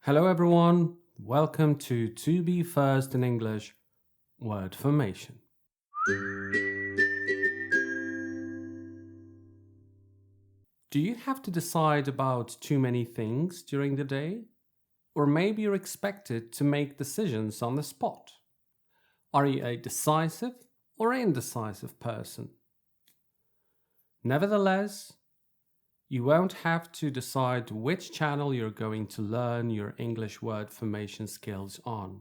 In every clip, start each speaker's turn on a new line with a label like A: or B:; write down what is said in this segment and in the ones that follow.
A: Hello everyone, welcome to Be First in English word formation. Do you have to decide about too many things during the day? Or maybe you're expected to make decisions on the spot? Are you a decisive or indecisive person? Nevertheless, you won't have to decide which channel you're going to learn your English word formation skills on.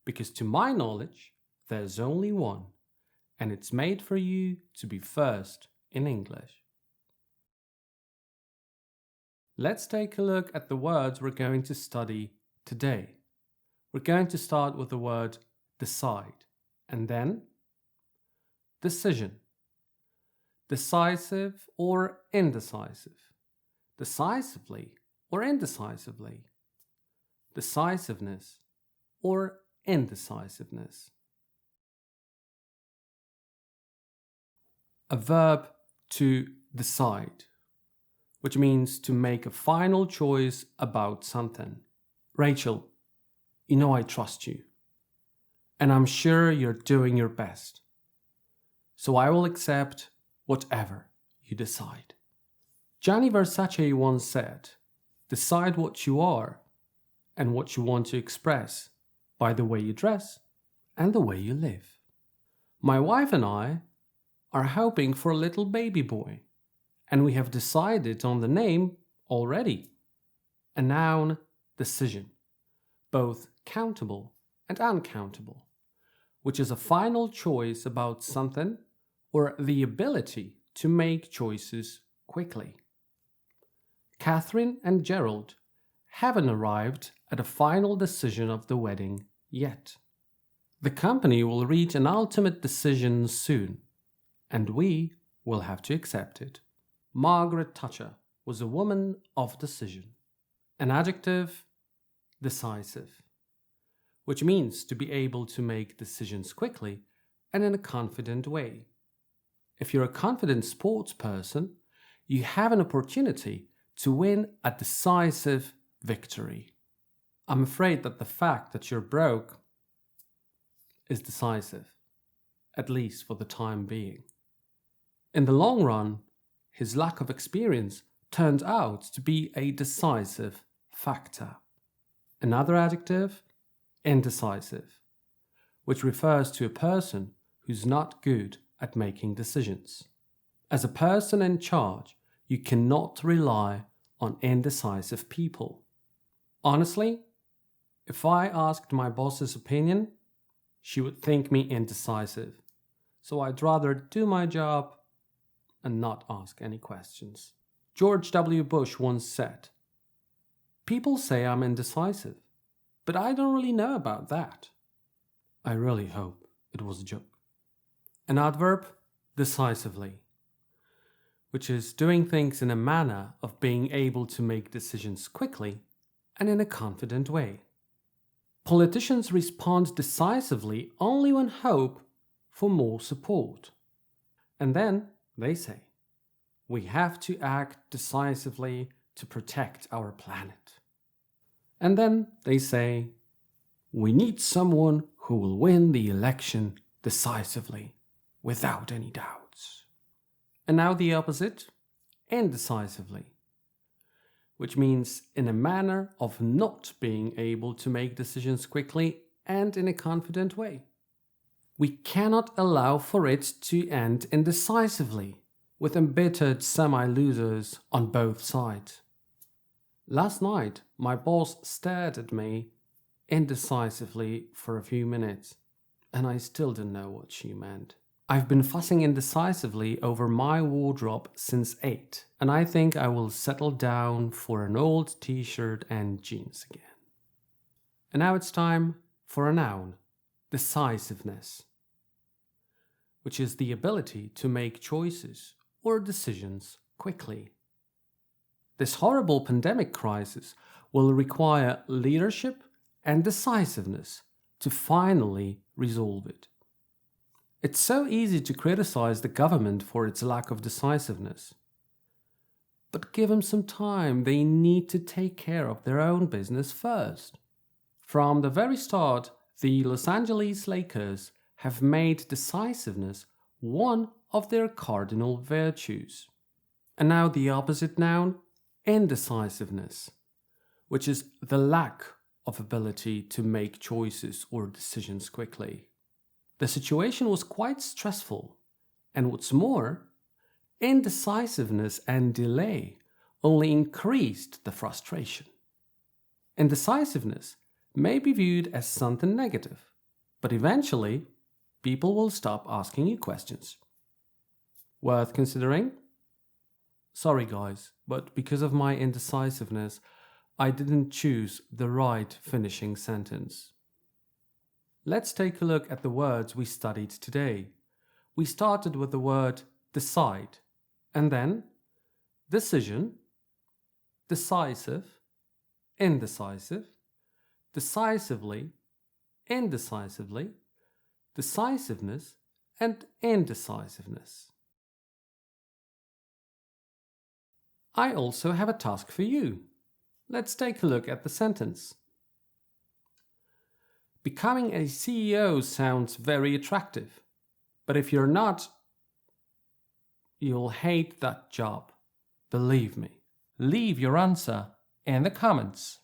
A: Because to my knowledge, there's only one, and it's made for you to be first in English. Let's take a look at the words we're going to study today. We're going to start with the word decide, and then decision. Decisive or indecisive, decisively or indecisively, decisiveness or indecisiveness. A verb to decide, which means to make a final choice about something. Rachel, you know I trust you, and I'm sure you're doing your best, so I will accept whatever you decide. Gianni Versace once said, decide what you are and what you want to express by the way you dress and the way you live. My wife and I are hoping for a little baby boy, and we have decided on the name already. A noun decision, both countable and uncountable, which is a final choice about something or the ability to make choices quickly. Catherine and Gerald haven't arrived at a final decision of the wedding yet. The company will reach an ultimate decision soon, and we will have to accept it. Margaret Thatcher was a woman of decision. An adjective, decisive, which means to be able to make decisions quickly and in a confident way. If you're a confident sports person, you have an opportunity to win a decisive victory. I'm afraid that the fact that you're broke is decisive, at least for the time being. In the long run, his lack of experience turned out to be a decisive factor. Another adjective, indecisive, which refers to a person who's not good at making decisions. As a person in charge, you cannot rely on indecisive people. Honestly, if I asked my boss's opinion, she would think me indecisive. So I'd rather do my job and not ask any questions. George W. Bush once said, "People say I'm indecisive, but I don't really know about that." I really hope it was a joke. An adverb, decisively, which is doing things in a manner of being able to make decisions quickly and in a confident way. Politicians respond decisively only when hope for more support. And then they say, we have to act decisively to protect our planet. And then they say, we need someone who will win the election decisively, without any doubts. And now the opposite, indecisively, which means in a manner of not being able to make decisions quickly and in a confident way. We cannot allow for it to end indecisively, with embittered semi-losers on both sides. Last night, my boss stared at me indecisively for a few minutes, and I still didn't know what she meant. I've been fussing indecisively over my wardrobe since 8, and I think I will settle down for an old t-shirt and jeans again. And now it's time for a noun, decisiveness, which is the ability to make choices or decisions quickly. This horrible pandemic crisis will require leadership and decisiveness to finally resolve it. It's so easy to criticize the government for its lack of decisiveness. But give them some time. They need to take care of their own business first. From the very start, the Los Angeles Lakers have made decisiveness one of their cardinal virtues. And now the opposite noun, indecisiveness, which is the lack of ability to make choices or decisions quickly. The situation was quite stressful, and what's more, indecisiveness and delay only increased the frustration. Indecisiveness may be viewed as something negative, but eventually, people will stop asking you questions. Worth considering? Sorry guys, but because of my indecisiveness, I didn't choose the right finishing sentence. Let's take a look at the words we studied today. We started with the word decide, and then decision, decisive, indecisive, decisively, indecisively, decisiveness, and indecisiveness. I also have a task for you. Let's take a look at the sentence. Becoming a CEO sounds very attractive, but if you're not, you'll hate that job. Believe me.
B: Leave your answer in the comments.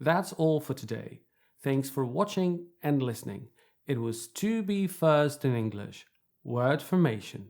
A: That's all for today. Thanks for watching and listening. It was To Be First in English, word formation.